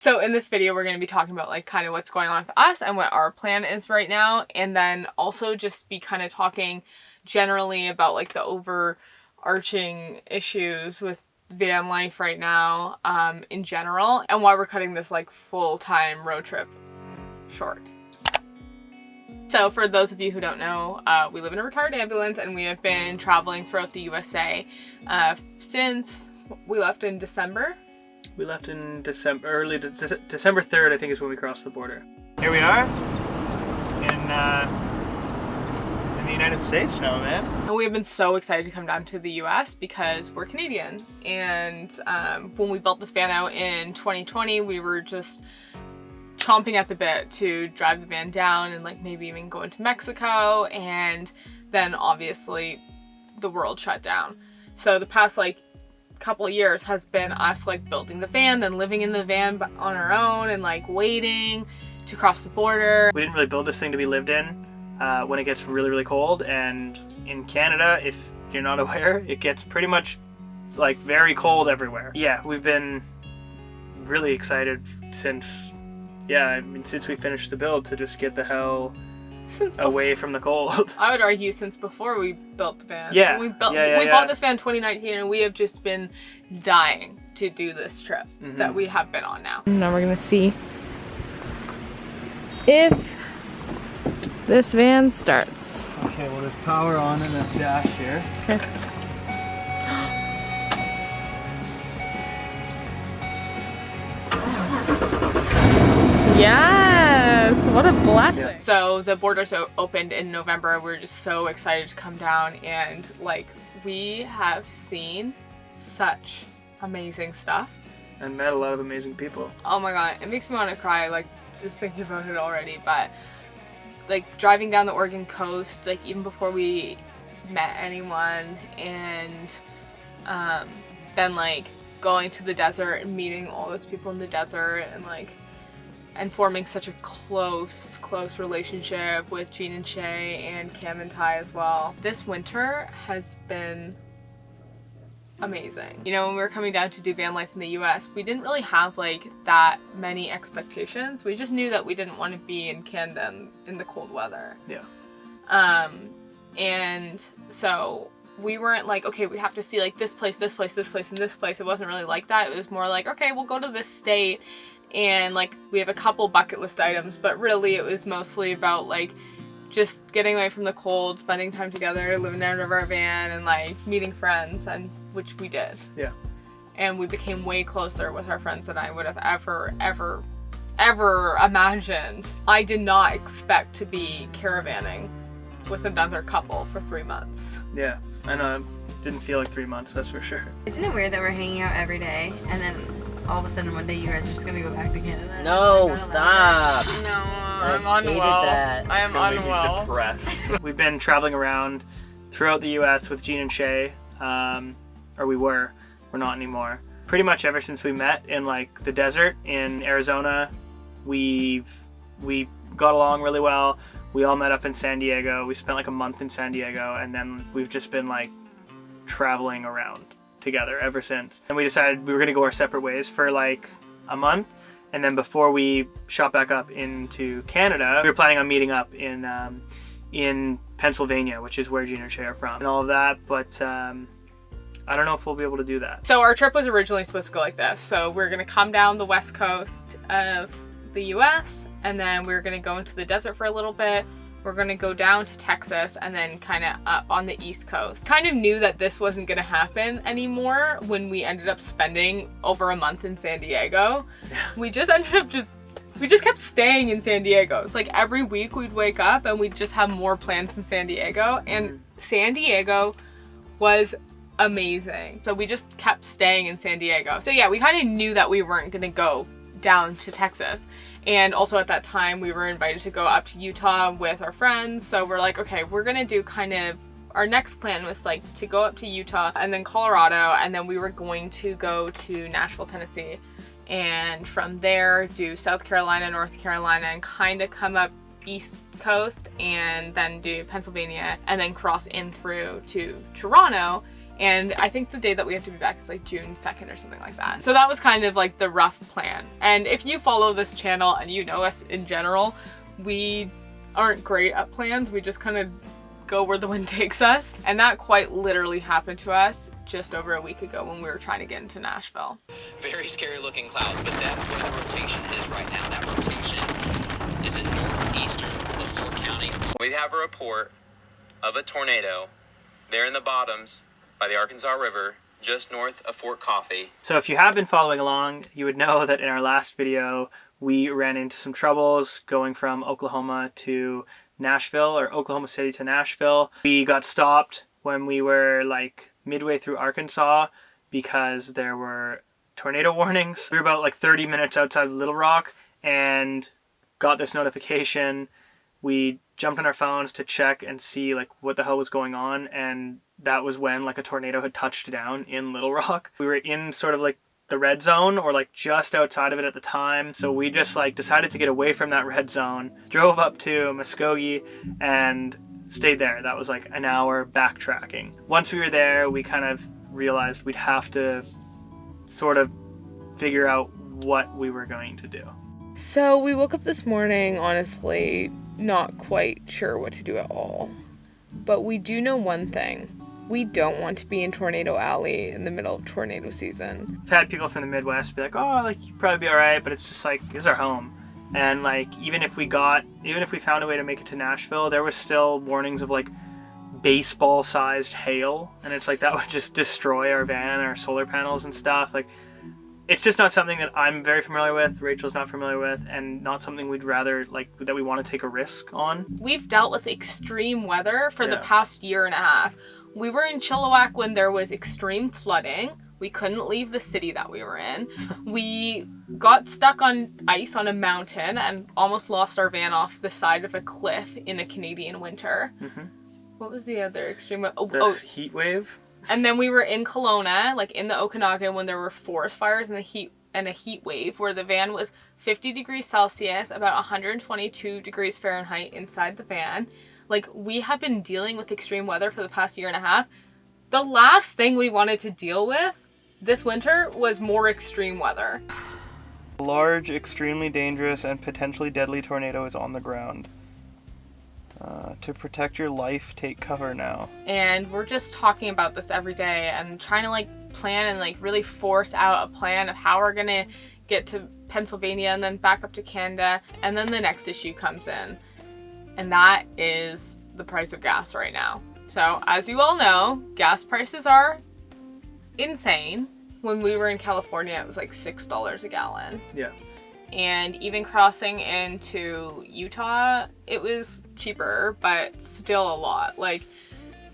So in this video, we're going to be talking about like kind of what's going on with us and what our plan is right now. And then also just be kind of talking generally about like the overarching issues with van life right now in general, and why we're cutting this like full-time road trip short. So for those of you who don't know, we live in a retired ambulance and we have been traveling throughout the USA since we left in December. We left in December 3rd, I think, is when we crossed the border. Here we are in the United States now, man. And we have been so excited to come down to the US because we're Canadian. And when we built this van out in 2020, we were just chomping at the bit to drive the van down and like maybe even go into Mexico. And then obviously the world shut down. So the past like couple of years has been us like building the van, then living in the van on our own and like waiting to cross the border. We didn't really build this thing to be lived in when it gets really, really cold. And in Canada, if you're not aware, it gets pretty much like very cold everywhere. Yeah, we've been really excited since we finished the build to just get the hell away from the cold. I would argue since before we built the van. Yeah. We bought this van in 2019 and we have just been dying to do this trip that we have been on now. Now we're gonna see if this van starts. Okay, well there's power on in the dash here. Okay. Yes! What a blessing! Yeah. So the borders opened in November. We're just so excited to come down, and like we have seen such amazing stuff. And met a lot of amazing people. Oh my god, it makes me want to cry like just thinking about it already. But like driving down the Oregon coast, like even before we met anyone, and then like going to the desert and meeting all those people in the desert and forming such a close relationship with Jean and Shay and Cam and Ty as well. This winter has been amazing. You know, when we were coming down to do van life in the US, we didn't really have like that many expectations. We just knew that we didn't want to be in Canada in the cold weather. Yeah. And so we weren't like, okay, we have to see like this place, this place, this place, and this place. It wasn't really like that. It was more like, okay, we'll go to this state and like we have a couple bucket list items, but really it was mostly about like just getting away from the cold, spending time together, living out of our van, and like meeting friends, and which we did. Yeah. And we became way closer with our friends than I would have ever imagined. I did not expect to be caravanning with another couple for 3 months. Yeah, I know. It didn't feel like 3 months, that's for sure. Isn't it weird that we're hanging out every day and then all of a sudden one day you guys are just gonna go back to Canada? No, stop. No, I'm unwell. I am unwell. Depressed. We've been traveling around throughout the US with Jean and Shay, or we're not anymore. Pretty much ever since we met in like the desert in Arizona, we got along really well. We all met up in San Diego. We spent like a month in San Diego, and then we've just been like traveling around together ever since. And we decided we were gonna go our separate ways for like a month, and then before we shot back up into Canada, we were planning on meeting up in Pennsylvania, which is where Gina and Shay are from, and all of that. But I don't know if we'll be able to do that. So our trip was originally supposed to go like this. So we're gonna come down the west coast of the US, and then we're gonna go into the desert for a little bit. We're gonna go down to Texas and then kind of up on the East Coast. Kind of knew that this wasn't gonna happen anymore when we ended up spending over a month in San Diego. Yeah. We just ended up we just kept staying in San Diego. It's like every week we'd wake up and we'd just have more plans in San Diego, and San Diego was amazing. So we just kept staying in San Diego. So yeah, we kind of knew that we weren't gonna go down to Texas. And also at that time we were invited to go up to Utah with our friends. So we're like, okay, we're gonna do kind of, our next plan was like to go up to Utah and then Colorado, and then we were going to go to Nashville, Tennessee, and from there do South Carolina, North Carolina, and kind of come up East Coast and then do Pennsylvania and then cross in through to Toronto And I think the day that we have to be back is like June 2nd or something like that. So that was kind of like the rough plan. And if you follow this channel and you know us in general, we aren't great at plans. We just kind of go where the wind takes us. And that quite literally happened to us just over a week ago when we were trying to get into Nashville. Very scary looking clouds, but that's where the rotation is right now. That rotation is in northeastern LaFleur County. We have a report of a tornado there in the bottoms by the Arkansas River, just north of Fort Coffee. So if you have been following along, you would know that in our last video, we ran into some troubles going from Oklahoma to Nashville, or Oklahoma City to Nashville. We got stopped when we were like midway through Arkansas because there were tornado warnings. We were about like 30 minutes outside of Little Rock and got this notification. We jumped on our phones to check and see like what the hell was going on, and that was when like a tornado had touched down in Little Rock. We were in sort of like the red zone, or like just outside of it at the time, so we just like decided to get away from that red zone, drove up to Muskogee and stayed there. That was like an hour backtracking. Once we were there, we kind of realized we'd have to sort of figure out what we were going to do. So we woke up this morning, honestly, not quite sure what to do at all. But we do know one thing. We don't want to be in Tornado Alley in the middle of tornado season. I've had people from the Midwest be like, oh, like you'd probably be all right, but it's just like, it's our home. And like, even if we found a way to make it to Nashville, there was still warnings of like baseball-sized hail. And it's like, that would just destroy our van, our solar panels and stuff. Like, it's just not something that I'm very familiar with, Rachel's not familiar with, and not something we'd rather, like, that we want to take a risk on. We've dealt with extreme weather for the past year and a half. We were in Chilliwack when there was extreme flooding. We couldn't leave the city that we were in. We got stuck on ice on a mountain and almost lost our van off the side of a cliff in a Canadian winter. Mm-hmm. What was the other extreme? Heat wave. And then we were in Kelowna, like in the Okanagan, when there were forest fires and a heat wave where the van was 50 degrees Celsius, about 122 degrees Fahrenheit inside the van. Like, we have been dealing with extreme weather for the past year and a half. The last thing we wanted to deal with this winter was more extreme weather. A large, extremely dangerous, and potentially deadly tornado is on the ground. To protect your life, take cover now. And we're just talking about this every day and trying to like plan and like really force out a plan of how we're gonna get to Pennsylvania and then back up to Canada. And then the next issue comes in, and that is the price of gas right now. So as you all know, gas prices are insane. When we were in California, it was like $6 a gallon. Yeah. And even crossing into Utah, it was cheaper, but still a lot. Like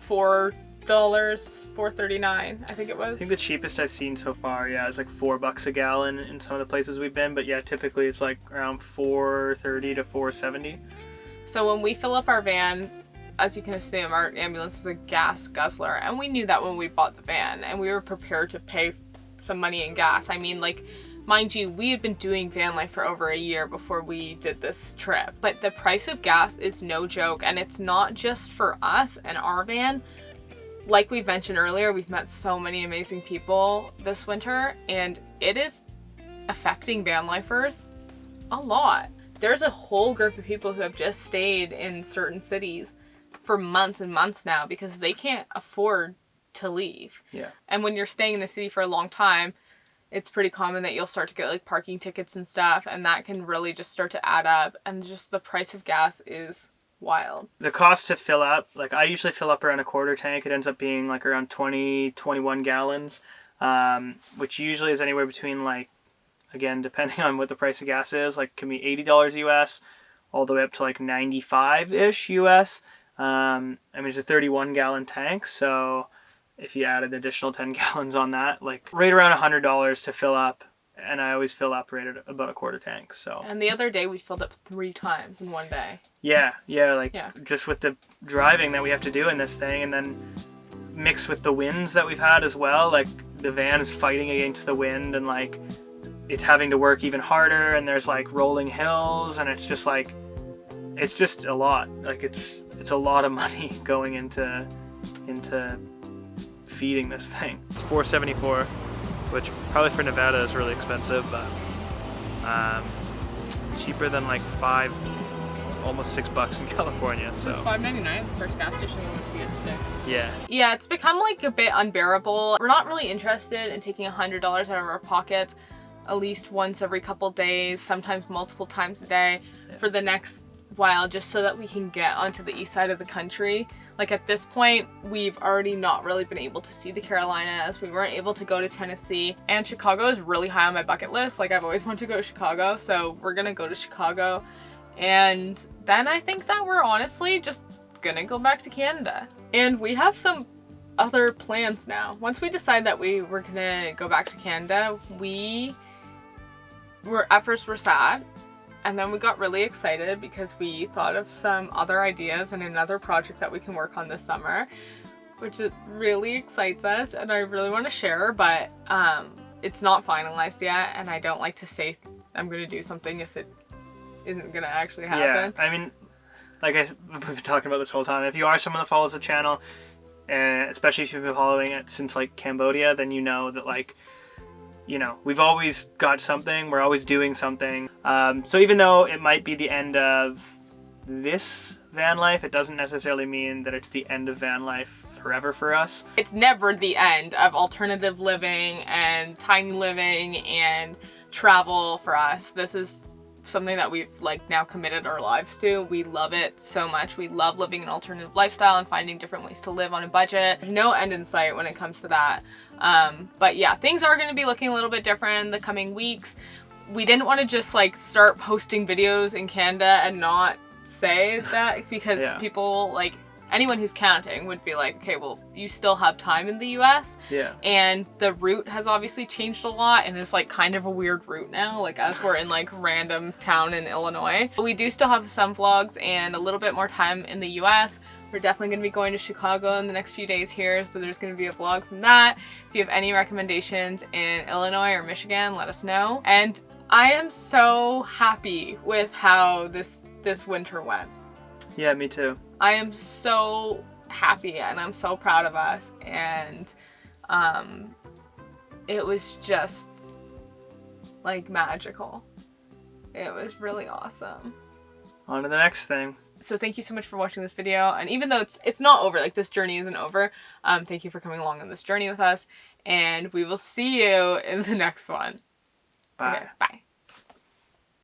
$4, $4.39, I think it was. I think the cheapest I've seen so far, is like $4 a gallon in some of the places we've been. But yeah, typically it's like around $4.30 to $4.70. So when we fill up our van, as you can assume, our ambulance is a gas guzzler. And we knew that when we bought the van, and we were prepared to pay some money in gas. I mean, like, mind you, we had been doing van life for over a year before we did this trip. But the price of gas is no joke, and it's not just for us and our van. Like we mentioned earlier, we've met so many amazing people this winter, and it is affecting van lifers a lot. There's a whole group of people who have just stayed in certain cities for months and months now because they can't afford to leave. Yeah. And when you're staying in the city for a long time, it's pretty common that you'll start to get like parking tickets and stuff, and that can really just start to add up, and just the price of gas is wild. The cost to fill up, like I usually fill up around a quarter tank. It ends up being like around 20, 21 gallons, which usually is anywhere between, like, again, depending on what the price of gas is, like can be $80 US all the way up to like 95-ish US. I mean, it's a 31 gallon tank, so if you add an additional 10 gallons on that, like right around $100 to fill up. And I always fill up right at about a quarter tank. So. And the other day we filled up 3 times in one day. Yeah, just with the driving that we have to do in this thing, and then mixed with the winds that we've had as well, like the van is fighting against the wind, and like it's having to work even harder, and there's like rolling hills, and it's just like, it's just a lot. Like it's a lot of money going into feeding this thing. It's $4.74, which probably for Nevada is really expensive, but cheaper than like almost $6 in California. So It's $5.99 the first gas station we went to yesterday. yeah. Yeah, it's become like a bit unbearable. We're not really interested in taking $100 out of our pockets at least once every couple days, sometimes multiple times a day for the next while, just so that we can get onto the east side of the country. Like at this point, we've already not really been able to see the Carolinas. We weren't able to go to Tennessee, and Chicago is really high on my bucket list. Like I've always wanted to go to Chicago, so we're gonna go to Chicago. And then I think that we're honestly just gonna go back to Canada. And we have some other plans now. Once we decide that we were gonna go back to Canada, at first we're sad, and then we got really excited because we thought of some other ideas and another project that we can work on this summer, which really excites us and I really want to share, but it's not finalized yet, and I don't like to say I'm gonna do something if it isn't gonna actually happen. Yeah, I mean, like we've been talking about this whole time. If you are someone that follows the channel, and especially if you've been following it since like Cambodia, then you know that like, you know, we've always got something. We're always doing something. So even though it might be the end of this van life, it doesn't necessarily mean that it's the end of van life forever for us. It's never the end of alternative living and tiny living and travel for us. This is something that we've like now committed our lives to. We love it so much. We love living an alternative lifestyle and finding different ways to live on a budget. There's no end in sight when it comes to that. But yeah, things are going to be looking a little bit different in the coming weeks. We didn't want to just like start posting videos in Canada and not say that, because people, like anyone who's counting, would be like, okay, well, you still have time in the US. Yeah. And the route has obviously changed a lot and is like kind of a weird route now, like as we're in like random town in Illinois. But we do still have some vlogs and a little bit more time in the US. We're definitely going to be going to Chicago in the next few days here, so there's going to be a vlog from that. If you have any recommendations in Illinois or Michigan, let us know. And I am so happy with how this winter went. Yeah, me too. I am so happy and I'm so proud of us, and it was just like magical. It was really awesome. On to the next thing. So thank you so much for watching this video, and even though it's not over, like this journey isn't over, thank you for coming along on this journey with us, and we will see you in the next one. Bye. Okay, bye.